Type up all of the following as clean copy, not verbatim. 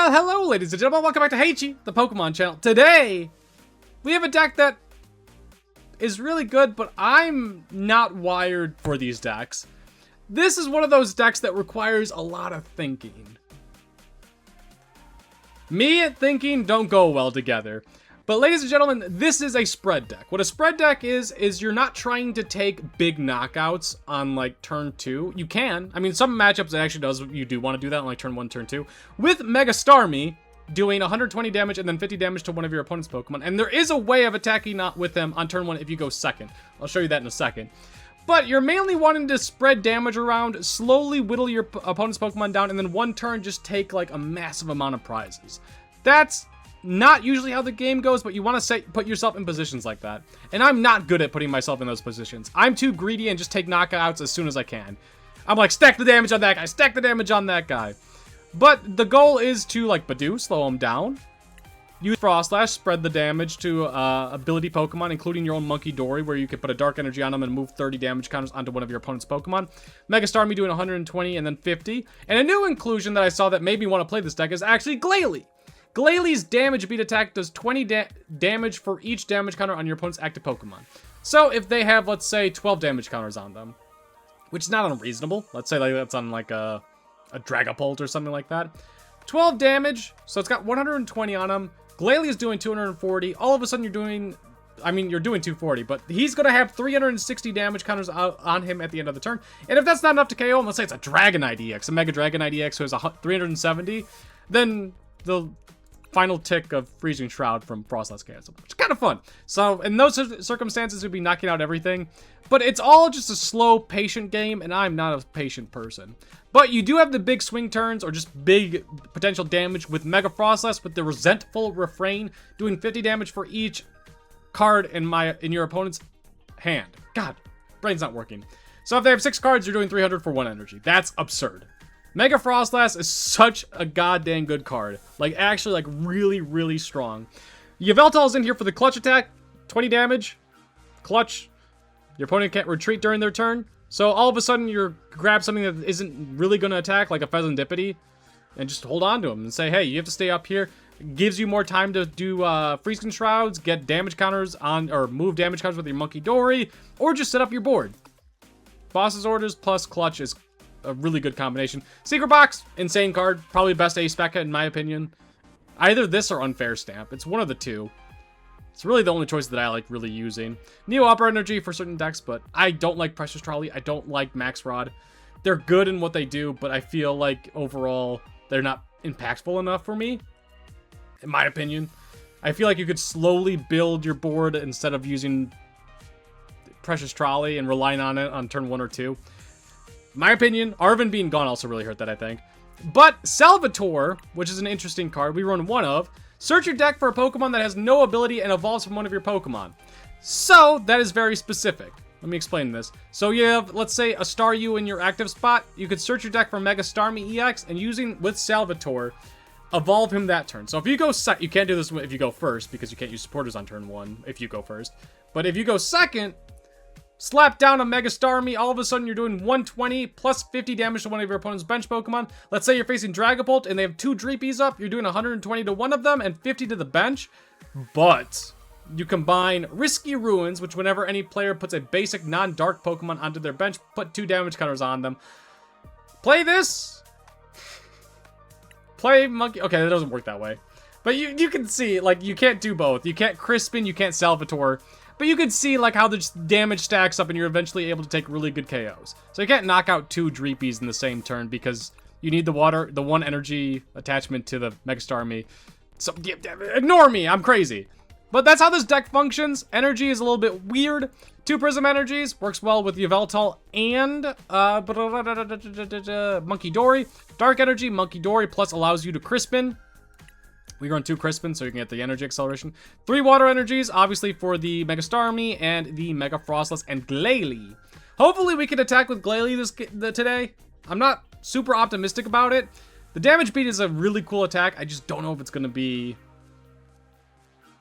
Well, hello ladies and gentlemen, welcome back to Haychie, the Pokemon channel. Today, we have a deck that is really good, but I'm not wired for these decks. This is one of those decks that requires a lot of thinking. Me and thinking don't go well together. But ladies and gentlemen, this is a spread deck. What a spread deck is you're not trying to take big knockouts on like turn 2. You can. I mean, some matchups it actually does, you do want to do that on like turn 1, turn 2. With Mega Starmie doing 120 damage and then 50 damage to one of your opponent's Pokemon. And there is a way of attacking with them on turn 1 if you go second. I'll show you that in a second. But you're mainly wanting to spread damage around, slowly whittle your opponent's Pokemon down, and then one turn just take like a massive amount of prizes. That's not usually how the game goes, but you want to put yourself in positions like that. And I'm not good at putting myself in those positions. I'm too greedy and just take knockouts as soon as I can. I'm like, stack the damage on that guy, stack the damage on that guy. But the goal is to, like Budew, slow him down. Use Froslass, spread the damage to ability Pokemon, including your own Munkidori, where you can put a Dark Energy on them and move 30 damage counters onto one of your opponent's Pokemon. Mega Starmie doing 120 and then 50. And a new inclusion that I saw that made me want to play this deck is actually Glalie. Glalie's damage beat attack does 20 damage for each damage counter on your opponent's active Pokemon. So if they have, let's say, 12 damage counters on them, which is not unreasonable. Let's say like that's on like a Dragapult or something like that. 12 damage, so it's got 120 on them. Glalie is doing 240. All of a sudden you're doing 240, but he's going to have 360 damage counters on him at the end of the turn. And if that's not enough to KO him, let's say it's a Dragonite EX, a Mega Dragonite EX who has 370, then the final tick of Freezing Shroud from Froslass cancel, which is kind of fun. So in those circumstances, we'd be knocking out everything. But it's all just a slow, patient game, and I'm not a patient person. But you do have the big swing turns, or just big potential damage with Mega Froslass with the Resentful Refrain, doing 50 damage for each card in your opponent's hand. God, brain's not working. So if they have 6 cards, you're doing 300 for 1 energy. That's absurd. Mega Froslass is such a goddamn good card. Like, actually, like, really, really strong. Yveltal's in here for the clutch attack. 20 damage. Clutch. Your opponent can't retreat during their turn. So, all of a sudden, you grab something that isn't really going to attack, like a Pheasantipity, and just hold on to him and say, hey, you have to stay up here. It gives you more time to do Freezing Shrouds, get damage counters on, or move damage counters with your Munkidori, or just set up your board. Boss's Orders plus Clutch is a really good combination. Secret Box, insane card. Probably best ace Becca in my opinion. Either this or Unfair Stamp. It's one of the two. It's really the only choice that I like really using. Neo Upper Energy for certain decks, but I don't like Precious Trolley. I don't like Max Rod. They're good in what they do, but I feel like overall they're not impactful enough for me. In my opinion. I feel like you could slowly build your board instead of using Precious Trolley and relying on it on turn 1 or 2. My opinion, Arven being gone also really hurt that, I think. But Salvatore, which is an interesting card, we run one of. Search your deck for a Pokemon that has no ability and evolves from one of your Pokemon. So, that is very specific. Let me explain this. So you have, let's say, a Staryu in your active spot. You could search your deck for Mega Starmie EX, and using, with Salvatore, evolve him that turn. So if you go second, you can't do this if you go first, because you can't use supporters on turn 1 if you go first. But if you go second, slap down a Mega Starmie, all of a sudden you're doing 120 plus 50 damage to one of your opponent's bench Pokemon. Let's say you're facing Dragapult and they have 2 Dreepies up, you're doing 120 to one of them and 50 to the bench. But you combine Risky Ruins, which whenever any player puts a basic non-dark Pokemon onto their bench, put 2 damage counters on them. Play this. Play Monkey. Okay, that doesn't work that way. But you can see, like, you can't do both. You can't Crispin, you can't Salvatore. But you can see like how the damage stacks up and you're eventually able to take really good KOs. So you can't knock out 2 Dreepies in the same turn because you need the 1 energy attachment to the Mega Starmie. So ignore me, I'm crazy. But that's how this deck functions. Energy is a little bit weird. 2 Prism Energies works well with Yveltal and Munkidori. Dark Energy, Munkidori plus allows you to Crispin. We run 2 Crispin, so you can get the energy acceleration. 3 Water Energies, obviously for the Mega Starmie and the Mega Froslass and Glalie. Hopefully we can attack with Glalie today. I'm not super optimistic about it. The damage beat is a really cool attack. I just don't know if it's going to be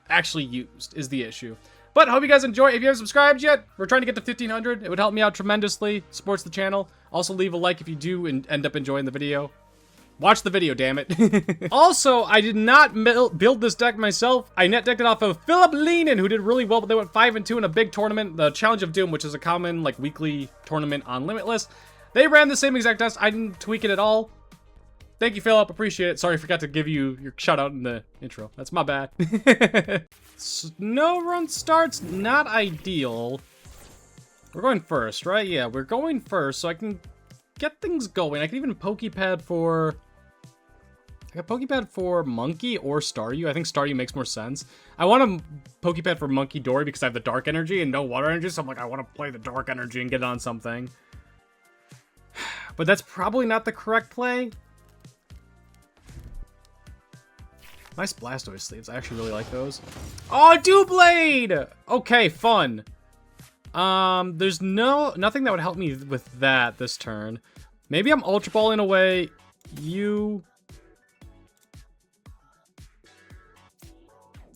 actually used, is the issue. But hope you guys enjoy. If you haven't subscribed yet, we're trying to get to 1,500. It would help me out tremendously. Supports the channel. Also leave a like if you do end up enjoying the video. Watch the video, damn it. Also, I did not build this deck myself. I net decked it off of Philip Lehnen, who did really well, but they went 5-2 in a big tournament, the Challenge of Doom, which is a common, like, weekly tournament on Limitless. They ran the same exact test. I didn't tweak it at all. Thank you, Philip. Appreciate it. Sorry, I forgot to give you your shout out in the intro. That's my bad. Snorunt starts not ideal. We're going first, right? Yeah, we're going first, so I can get things going. I can even Poké Pad for... I got Poké Pad for Monkey or Staryu. I think Staryu makes more sense. I want a Poké Pad for Munkidori because I have the Dark Energy and no Water Energy, so I'm like, I want to play the Dark Energy and get it on something. But that's probably not the correct play. Nice Blastoise sleeves. I actually really like those. Oh, Doublade! Okay, fun. There's nothing that would help me with that this turn. Maybe I'm Ultra Balling away you...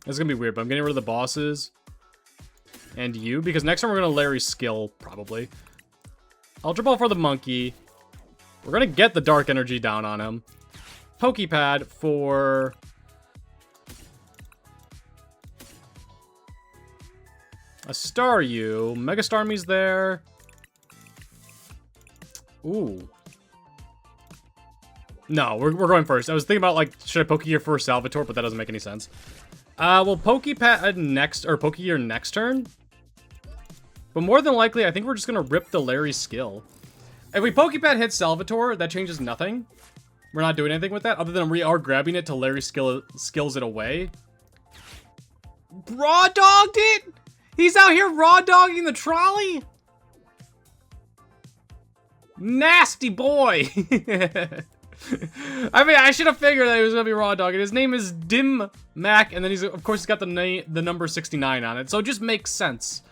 This is gonna be weird, but I'm getting rid of the bosses. And you, because next time we're gonna Larry skill, probably. Ultra Ball for the monkey. We're gonna get the Dark Energy down on him. Poké Pad for... a Staryu. Mega Starmie's there. Ooh. No, we're going first. I was thinking about, like, should I Pokégear for Salvatore, but that doesn't make any sense. We'll Poké Pad next, or Pokégear next turn. But more than likely, I think we're just gonna rip the Larry skill. If we Poké Pad hit Salvatore, that changes nothing. We're not doing anything with that, other than we are grabbing it till Larry skills it away. Raw dogged it? He's out here raw dogging the trolley? Nasty boy. I mean, I should have figured that he was gonna be raw dogging. His name is Dim Mac, and then he's, of course, he's got the number 69 on it, so it just makes sense.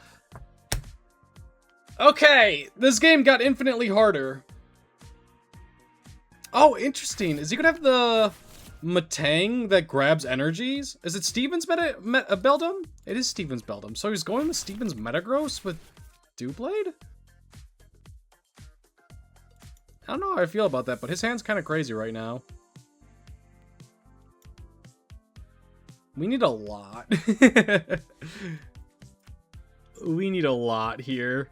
Okay, this game got infinitely harder. Oh, interesting. Is he gonna have the Matang that grabs energies? Is it Steven's Beldum? It is Steven's Beldum. So he's going with Steven's Metagross with Doublade? I don't know how I feel about that, but his hand's kind of crazy right now. We need a lot. We need a lot here.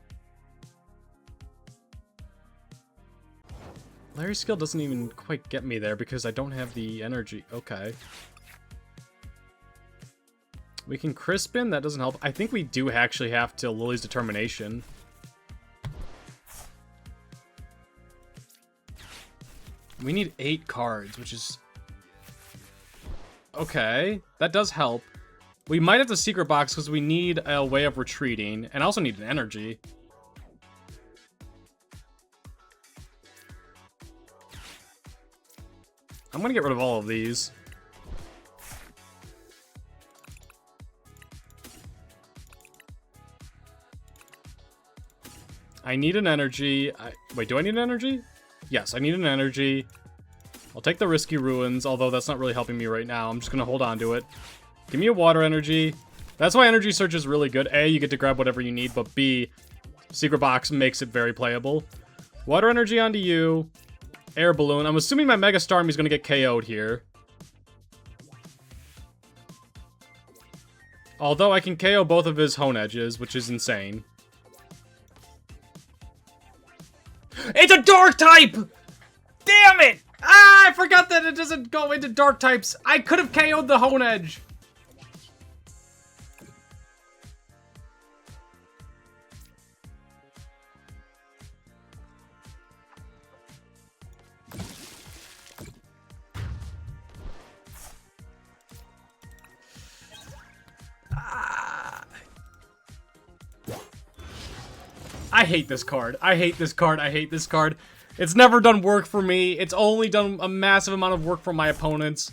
Larry's skill doesn't even quite get me there because I don't have the energy. Okay. We can Crispin. That doesn't help. I think we do actually have to Lily's Determination. We need 8 cards, which is... okay. That does help. We might have to Secret Box because we need a way of retreating. And I also need an energy. I'm gonna get rid of all of these. I need an energy. Wait, do I need an energy? Yes, I need an energy. I'll take the Risky Ruins, although that's not really helping me right now. I'm just gonna hold on to it. Give me a water energy. That's why Energy Search is really good. A, you get to grab whatever you need, but B, Secret Box makes it very playable. Water energy onto you. Air Balloon. I'm assuming my Mega Starmie is going to get KO'd here. Although I can KO both of his Hone Edges, which is insane. It's a Dark type! Damn it! Ah, I forgot that it doesn't go into Dark types. I could have KO'd the Hone Edge. I hate this card. I hate this card. I hate this card. It's never done work for me. It's only done a massive amount of work for my opponents.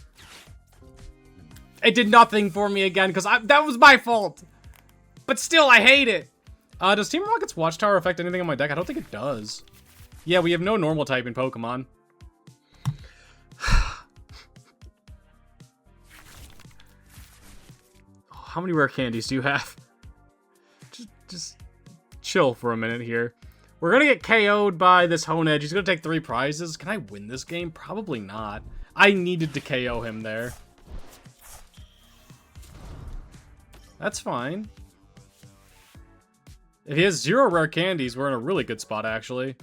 It did nothing for me again, because that was my fault. But still, I hate it. Does Team Rocket's Watchtower affect anything on my deck? I don't think it does. Yeah, we have no normal type in Pokemon. How many rare candies do you have? Just chill for a minute here. We're gonna get KO'd by this Honedge. He's gonna take 3 prizes. Can I win this game? Probably not. I needed to KO him there. That's fine. If he has 0 rare candies, we're in a really good spot, actually.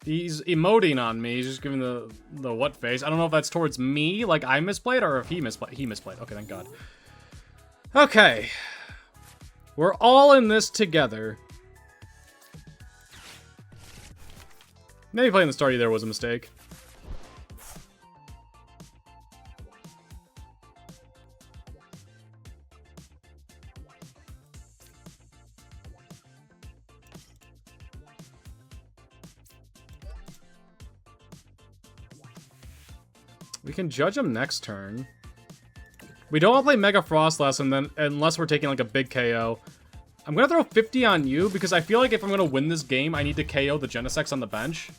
He's emoting on me. He's just giving the what face. I don't know if that's towards me, like I misplayed, or if he misplayed. He misplayed. Okay, thank God. Okay. We're all in this together. Maybe playing the Staryu there was a mistake. We can judge him next turn. We don't want to play Mega Froslass and then unless we're taking like a big KO. I'm gonna throw 50 on you because I feel like if I'm gonna win this game, I need to KO the Genesect on the bench.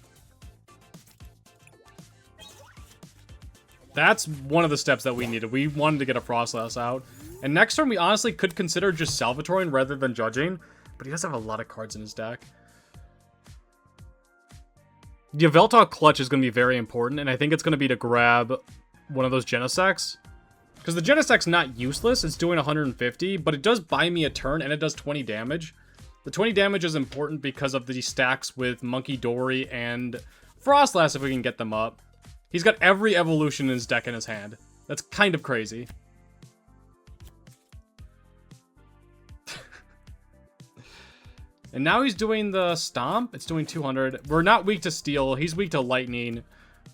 That's one of the steps that we needed. We wanted to get a Froslass out. And next turn, we honestly could consider just Salvatoring rather than judging. But he does have a lot of cards in his deck. The Yveltal clutch is going to be very important, and I think it's going to be to grab one of those Genesects. Because the Genesect's not useless, it's doing 150, but it does buy me a turn, and it does 20 damage. The 20 damage is important because of the stacks with Munkidori and Froslass if we can get them up. He's got every evolution in his deck in his hand. That's kind of crazy. And now he's doing the Stomp. It's doing 200. We're not weak to Steel. He's weak to Lightning.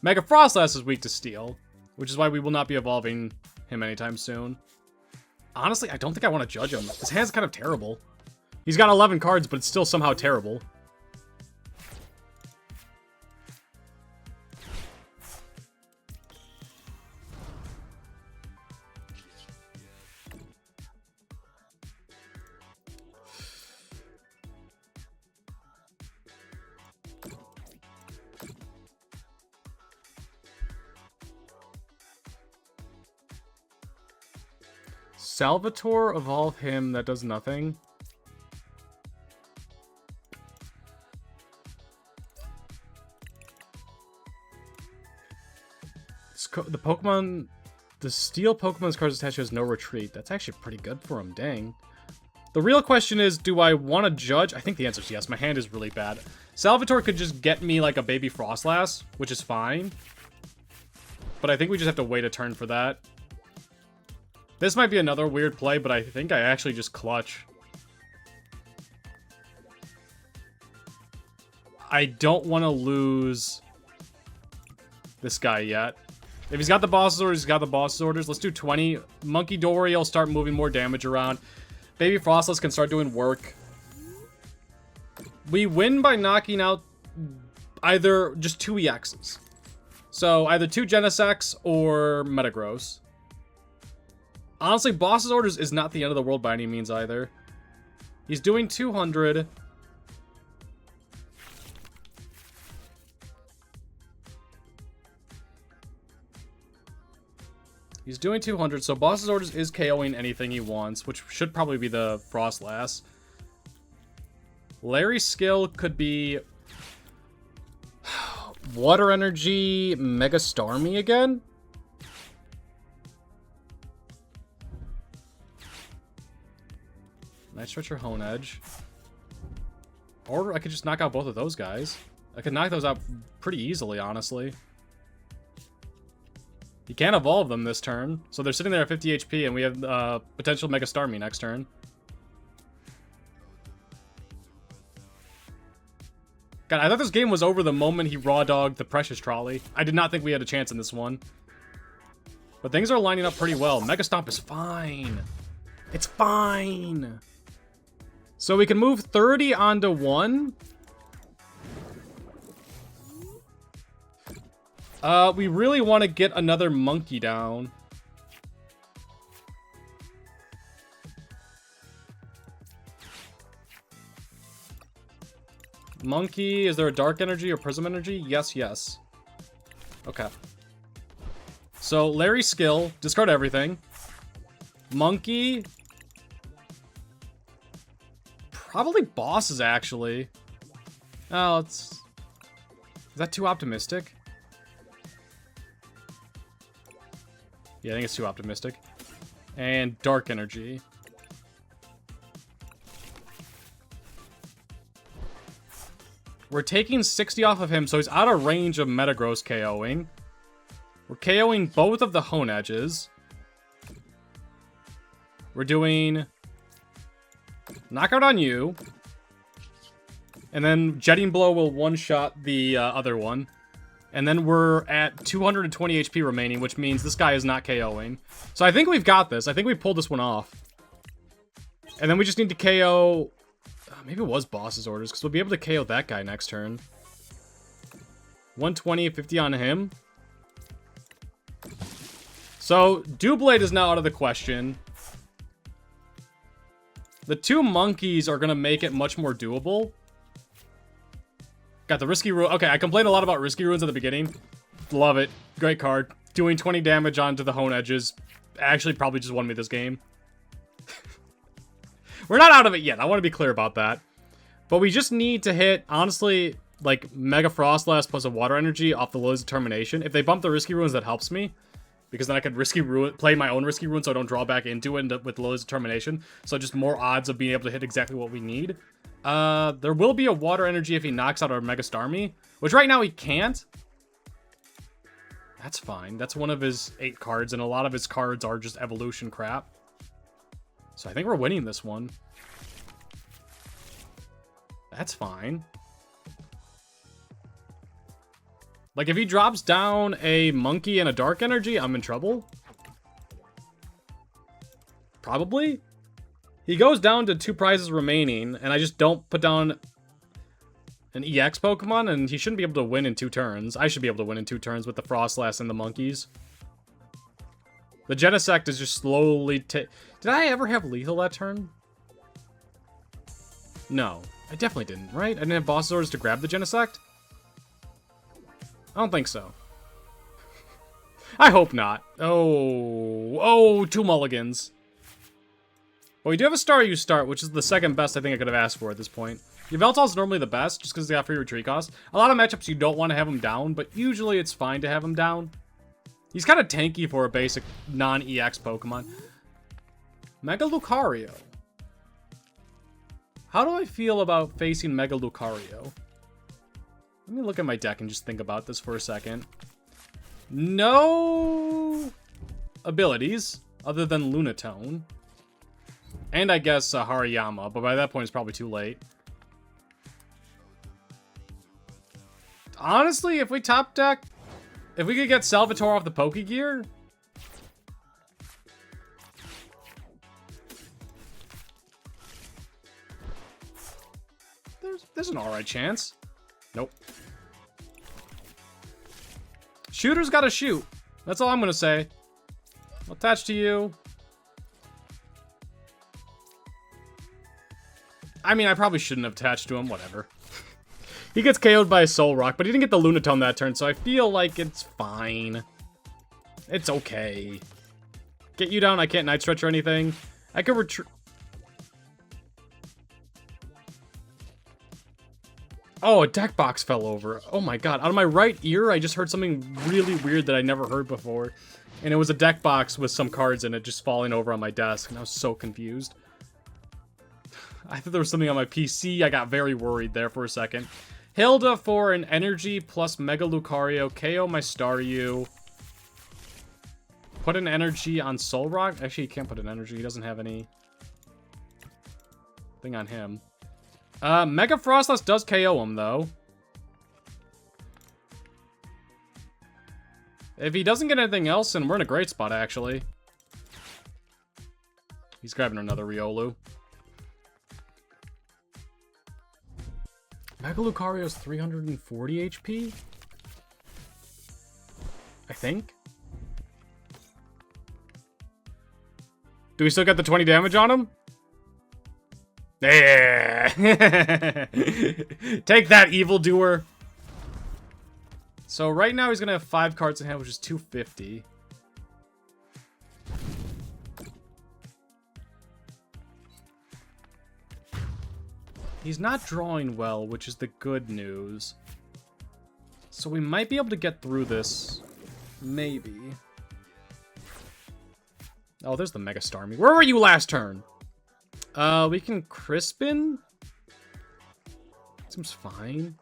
Mega Froslass is weak to Steel, which is why we will not be evolving him anytime soon. Honestly, I don't think I want to judge him. His hand's kind of terrible. He's got 11 cards, but it's still somehow terrible. Salvatore, evolve him, that does nothing. The Pokemon, the Steel Pokemon's cards attached has no retreat. That's actually pretty good for him, dang. The real question is, do I want to judge? I think the answer is yes, my hand is really bad. Salvatore could just get me like a baby Froslass, which is fine. But I think we just have to wait a turn for that. This might be another weird play, but I think I actually just clutch. I don't want to lose this guy yet. If he's got the boss's orders, he's got the boss's orders. Let's do 20. Munkidori will start moving more damage around. Baby Froslass can start doing work. We win by knocking out either just 2 EXs. So either 2 Genesects or Metagross. Honestly, boss's orders is not the end of the world by any means either. He's doing 200. He's doing 200, so boss's orders is KOing anything he wants, which should probably be the Froslass. Larry's skill could be Water Energy Mega Starmie again? Night Stretcher Honedge. Or I could just knock out both of those guys. I could knock those out pretty easily, honestly. You can't evolve them this turn. So they're sitting there at 50 HP, and we have potential Mega Starmie next turn. God, I thought this game was over the moment he raw dogged the Precious Trolley. I did not think we had a chance in this one. But things are lining up pretty well. Mega Stomp is fine. It's fine. So we can move 30 onto 1. We really want to get another Monkey down. Monkey, is there a Dark Energy or Prism Energy? Yes, yes. Okay. So, Larry skill, discard everything. Monkey. Probably bosses, actually. Oh, it's... Is that too optimistic? Yeah, I think it's too optimistic. And Dark Energy. We're taking 60 off of him, so he's out of range of Metagross KOing. We're KOing both of the Hone Edges. We're doing Knockout on you. And then Jetting Blow will one-shot the other one. And then we're at 220 HP remaining, which means this guy is not KOing. So I think we've got this. I think we pulled this one off. And then we just need to KO... maybe it was boss's orders, because we'll be able to KO that guy next turn. 120, 50 on him. So, Doublade is now out of the question. The two monkeys are going to make it much more doable. Got the Risky Ruins. Okay, I complained a lot about Risky Ruins at the beginning. Love it. Great card. Doing 20 damage onto the Hone Edges. Actually, probably just won me this game. We're not out of it yet. I want to be clear about that. But we just need to hit, honestly, like, Mega Froslass plus a Water Energy off the Lillie's Determination. If they bump the Risky Ruins, that helps me. Because then I could play my own Risky Ruins so I don't draw back into it with Lillie's Determination. So just more odds of being able to hit exactly what we need. There will be a Water Energy if he knocks out our Mega Starmie. Which right now he can't. That's fine. That's one of his 8 cards. And a lot of his cards are just evolution crap. So I think we're winning this one. That's fine. Like, if he drops down a Monkey and a Dark Energy, I'm in trouble. Probably. He goes down to 2 prizes remaining, and I just don't put down an EX Pokemon, and he shouldn't be able to win in 2 turns. I should be able to win in 2 turns with the Froslass and the Monkeys. The Genesect is just slowly Did I ever have lethal that turn? No. I definitely didn't, right? I didn't have boss's orders to grab the Genesect? I don't think so. I hope not. Oh, 2 mulligans. Well, we do have a Staryu start, which is the second best I think I could have asked for at this point. Yveltal's normally the best, just because they got free retreat cost. A lot of matchups you don't want to have him down, but usually it's fine to have him down. He's kind of tanky for a basic non-EX Pokemon. Mega Lucario. How do I feel about facing Mega Lucario? Let me look at my deck and just think about this for a second. No abilities other than Lunatone. And I guess Hariyama, but by that point it's probably too late. Honestly, if we top deck, if we could get Salvatore off the Pokégear, there's an alright chance. Nope. Shooter's gotta shoot. That's all I'm gonna say. I'll attach to you. I mean, I probably shouldn't have attached to him. Whatever. He gets KO'd by a Soul Rock, but he didn't get the Lunatone that turn, so I feel like it's fine. It's okay. Get you down, I can't Night Stretch or anything. I could retreat. Oh, a deck box fell over. Oh my god. Out of my right ear, I just heard something really weird that I never heard before. And it was a deck box with some cards in it just falling over on my desk, and I was so confused. I thought there was something on my PC. I got very worried there for a second. Hilda for an energy plus Mega Lucario. KO my Staryu. Put an energy on Soul Rock. Actually, he can't put an energy. He doesn't have any thing on him. Mega Froslass does KO him, though. If he doesn't get anything else, then we're in a great spot, actually. He's grabbing another Riolu. Mega Lucario's 340 HP? I think? Do we still get the 20 damage on him? Yeah. Take that, evildoer. So right now he's gonna have 5 cards in hand, which is 250. He's not drawing well, which is the good news. So we might be able to get through this. Maybe. Oh, there's the Mega Starmie. Where were you last turn? We can Crispin? Seems fine.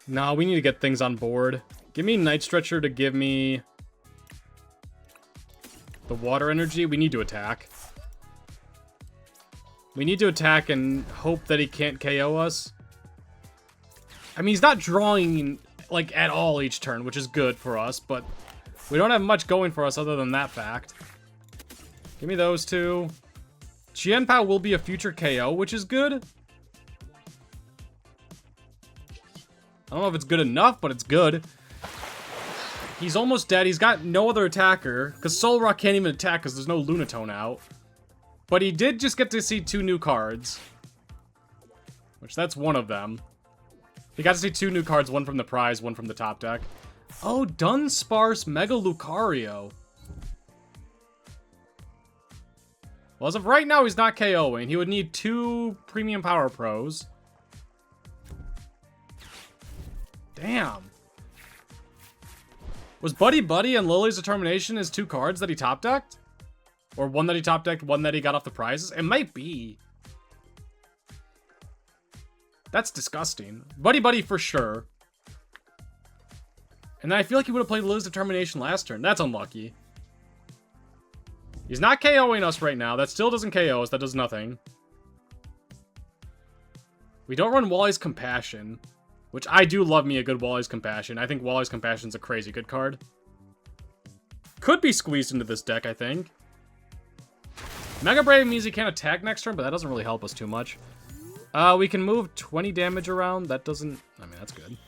No, we need to get things on board. Give me Night Stretcher to give me the water energy. We need to attack. We need to attack and hope that he can't KO us. I mean, he's not drawing, like, at all each turn, which is good for us, but we don't have much going for us other than that fact. Give me those two. Qianpao will be a future KO, which is good. I don't know if it's good enough, but it's good. He's almost dead. He's got no other attacker, because Solrock can't even attack because there's no Lunatone out. But he did just get to see 2 new cards. Which, that's one of them. He got to see 2 new cards, one from the prize, one from the top deck. Oh, Dunsparce Mega Lucario. Well, as of right now, he's not KOing. He would need 2 Premium Power Pros. Damn. Was Buddy-Buddy and Lillie's Determination his 2 cards that he top-decked? Or one that he top-decked, one that he got off the prizes? It might be. That's disgusting. Buddy-Buddy for sure. And then I feel like he would have played Lillie's Determination last turn. That's unlucky. He's not KOing us right now. That still doesn't KO us. That does nothing. We don't run Wally's Compassion. Which I do love me a good Wally's Compassion. I think Wally's Compassion's a crazy good card. Could be squeezed into this deck, I think. Mega Brave means he can't attack next turn, but that doesn't really help us too much. We can move 20 damage around. That doesn't... I mean, that's good.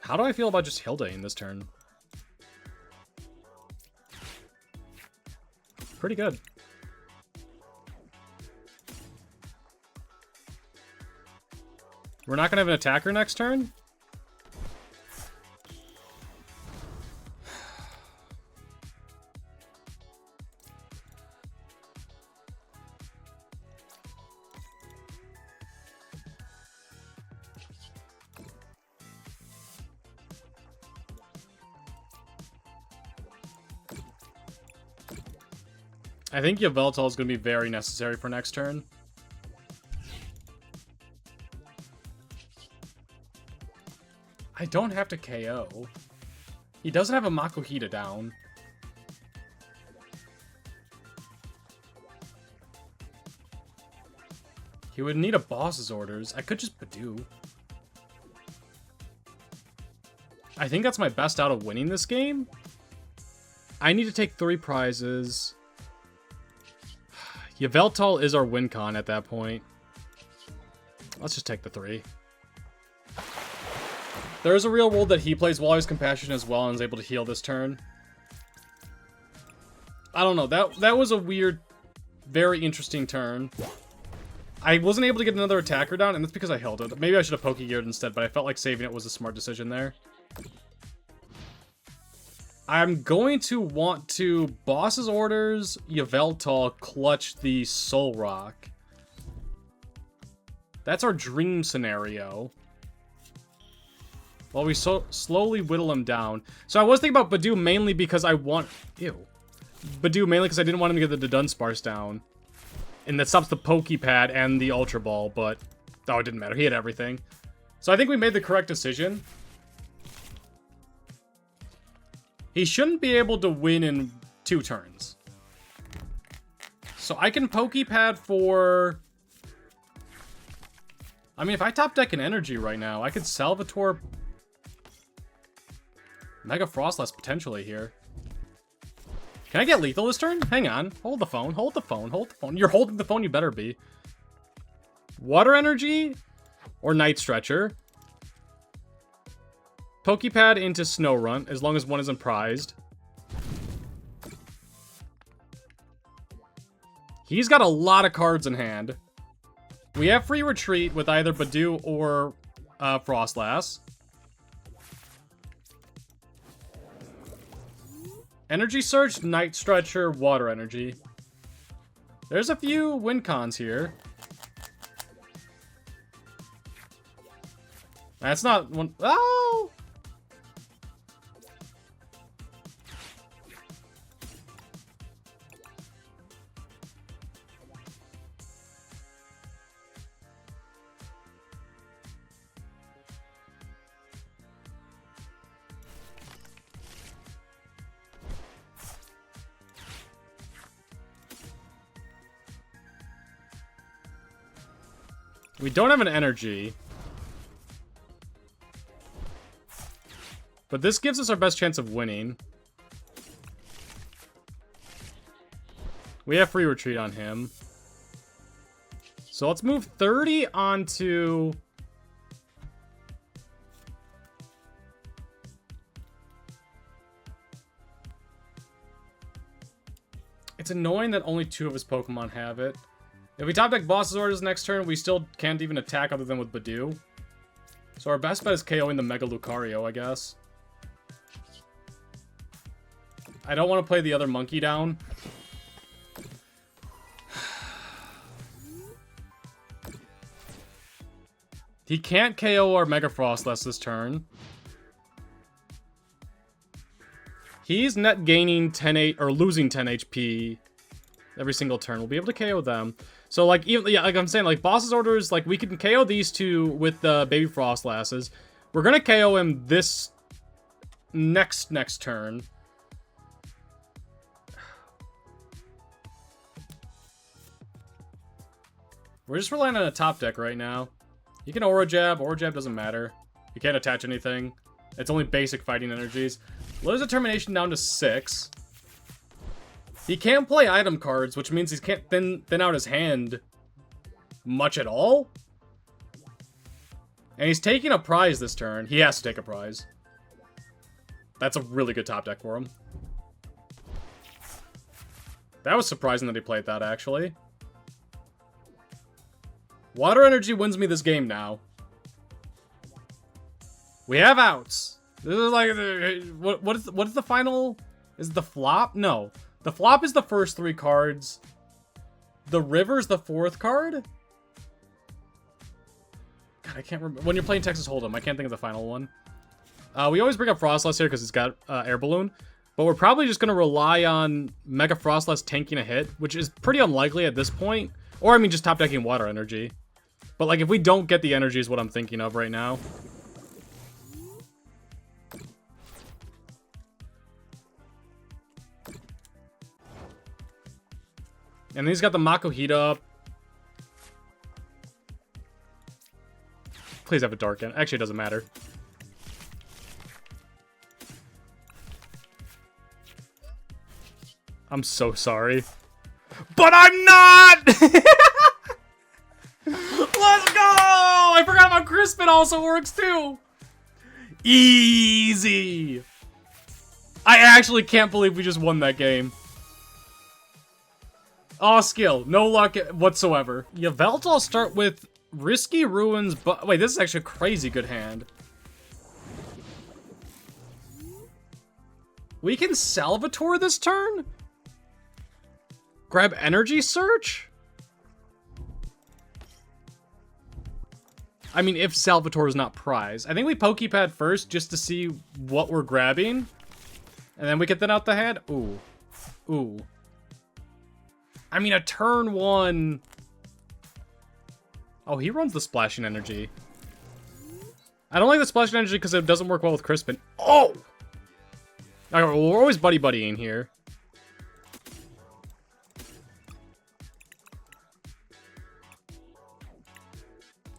How do I feel about just Hilda in this turn? Pretty good. We're not gonna have an attacker next turn? I think Yveltal is going to be very necessary for next turn. I don't have to KO. He doesn't have a Makuhita down. He would need a boss's orders. I could just Budew. I think that's my best out of winning this game. I need to take 3 prizes. Yveltal is our win con at that point. Let's just take the 3. There is a real world that he plays Wally's Compassion as well and is able to heal this turn. I don't know. That was a weird, very interesting turn. I wasn't able to get another attacker down, and that's because I held it. Maybe I should have Pokégeared instead, but I felt like saving it was a smart decision there. I'm going to want to Boss's Orders, Yveltal, clutch the Solrock. That's our dream scenario. While we slowly whittle him down. So I was thinking about Budew mainly because I want... Ew. Budew mainly because I didn't want him to get the Dunsparce down. And that stops the Poké Pad and the Ultra Ball, but... Oh, it didn't matter. He had everything. So I think we made the correct decision. He shouldn't be able to win in 2 turns. So I can Poké Pad for... I mean, if I top deck an energy right now, I could Salvatore... Mega Froslass potentially here. Can I get lethal this turn? Hang on. Hold the phone. Hold the phone. Hold the phone. You're holding the phone. You better be. Water energy or Night Stretcher. Poké Pad into Snorunt, as long as one isn't prized. He's got a lot of cards in hand. We have free retreat with either Budew or Froslass. Energy Surge, Night Stretcher, Water Energy. There's a few win cons here. That's not one. Oh! We don't have an energy. But this gives us our best chance of winning. We have free retreat on him. So let's move 30 onto... It's annoying that only 2 of his Pokemon have it. If we top deck Boss's Orders next turn, we still can't even attack other than with Budew. So our best bet is KOing the Mega Lucario, I guess. I don't want to play the other monkey down. He can't KO our Mega Froslass this turn. He's net gaining 10 or losing 10 HP every single turn. We'll be able to KO them. So like even like I'm saying, like Boss's Orders, like we can KO these 2 with the baby Froslasses. We're gonna KO him this next turn. We're just relying on a top deck right now. He can Aura Jab. Aura Jab doesn't matter. He can't attach anything. It's only basic fighting energies. Low Determination down to 6. He can't play item cards, which means he can't thin out his hand much at all. And he's taking a prize this turn. He has to take a prize. That's a really good top deck for him. That was surprising that he played that, actually. Water Energy wins me this game now. We have outs. This is like, what is the final? Is it the flop? No. The flop is the first 3 cards. The river's the 4th card? God, I can't remember. When you're playing Texas Hold'em, I can't think of the final one. We always bring up Froslass here because it's got Air Balloon. But we're probably just going to rely on Mega Froslass tanking a hit, which is pretty unlikely at this point. Or, I mean, just top decking Water Energy. But, like, if we don't get the energy is what I'm thinking of right now. And then he's got the Makuhita up. Please have a Dark End. Actually, it doesn't matter. I'm so sorry. But I'm not! Let's go! I forgot about Crispin also works too. Easy. I actually can't believe we just won that game. Oh, skill. No luck whatsoever. Yveltal start with Risky Ruins, but wait, this is actually a crazy good hand. We can Salvatore this turn? Grab Energy Search? I mean, if Salvatore is not prize. I think we Poké Pad first just to see what we're grabbing. And then we get that out the hand. Ooh. Ooh. I mean, a turn 1... Oh, he runs the Splashing Energy. I don't like the Splashing Energy because it doesn't work well with Crispin. Oh! All right, well, we're always buddy-buddying here.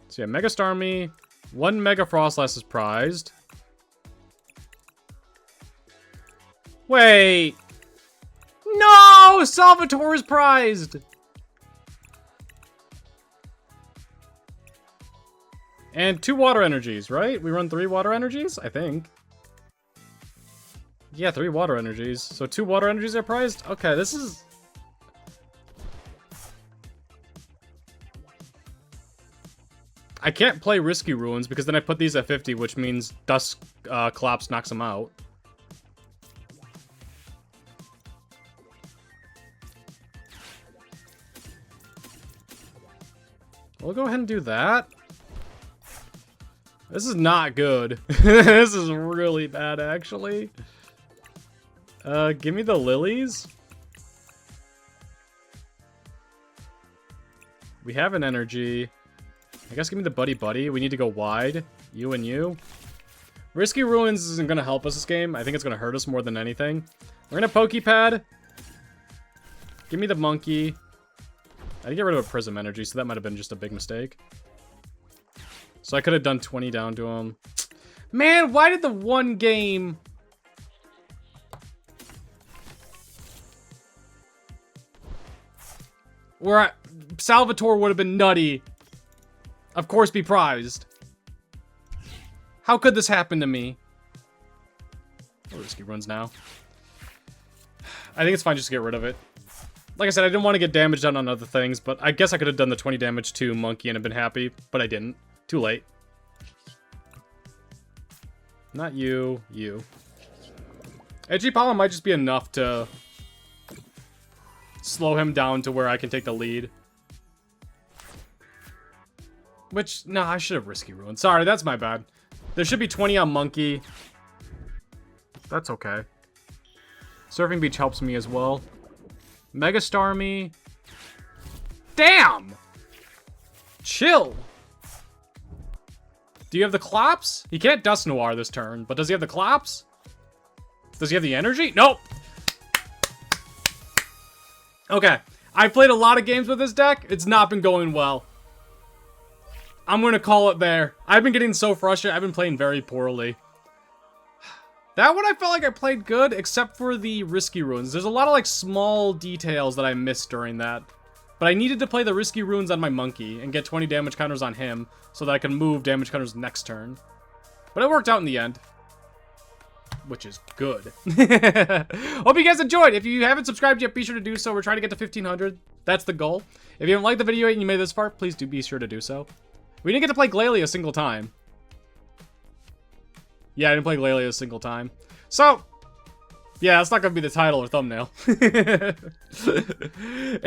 So yeah, Mega Starmie. 1 Mega Froslass is prized. Wait! No! Salvatore is prized! And 2 water energies, right? We run 3 water energies, I think. Yeah, 3 water energies. So 2 water energies are prized? Okay, this is... I can't play Risky Ruins because then I put these at 50, which means Dust Collapse knocks them out. We'll go ahead and do that. This is not good. This is really bad, actually. Give me the Lilies. We have an energy. I guess give me the Buddy-Buddy. We need to go wide. You and you. Risky Ruins isn't going to help us this game. I think it's going to hurt us more than anything. We're going to Poké Pad. Give me the Monkey. I didn't get rid of a Prism Energy, so that might have been just a big mistake. So I could have done 20 down to him. Man, why did the one game... where Salvatore would have been nutty, of course, be prized. How could this happen to me? Risky Runs now. I think it's fine just to get rid of it. Like I said, I didn't want to get damage done on other things, but I guess I could have done the 20 damage to Monkey and have been happy, but I didn't. Too late. Not you, you. Edgy Pollen might just be enough to slow him down to where I can take the lead. Which, no, I should have Risky Ruined. Sorry, that's my bad. There should be 20 on Monkey. That's okay. Surfing Beach helps me as well. Mega Starmie. Damn! Chill. Do you have the Clops? He can't Dust Noir this turn, but does he have the Clops? Does he have the energy? Nope. Okay. I played a lot of games with this deck. It's not been going well. I'm going to call it there. I've been getting so frustrated. I've been playing very poorly. That one I felt like I played good, except for the Risky Ruins. There's a lot of like small details that I missed during that. But I needed to play the Risky Ruins on my Monkey and get 20 damage counters on him so that I can move damage counters next turn. But it worked out in the end. Which is good. Hope you guys enjoyed. If you haven't subscribed yet, be sure to do so. We're trying to get to 1,500. That's the goal. If you haven't liked the video and you made it this far, please do be sure to do so. We didn't get to play Glalie a single time. Yeah, I didn't play Glalie a single time. So, yeah, that's not going to be the title or thumbnail. It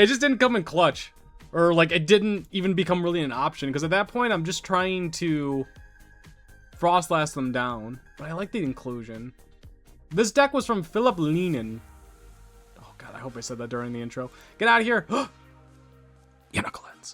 just didn't come in clutch. Or, like, it didn't even become really an option. Because at that point, I'm just trying to Froslass them down. But I like the inclusion. This deck was from Philip Leanin. Oh, God, I hope I said that during the intro. Get out of here. Knuckleheads.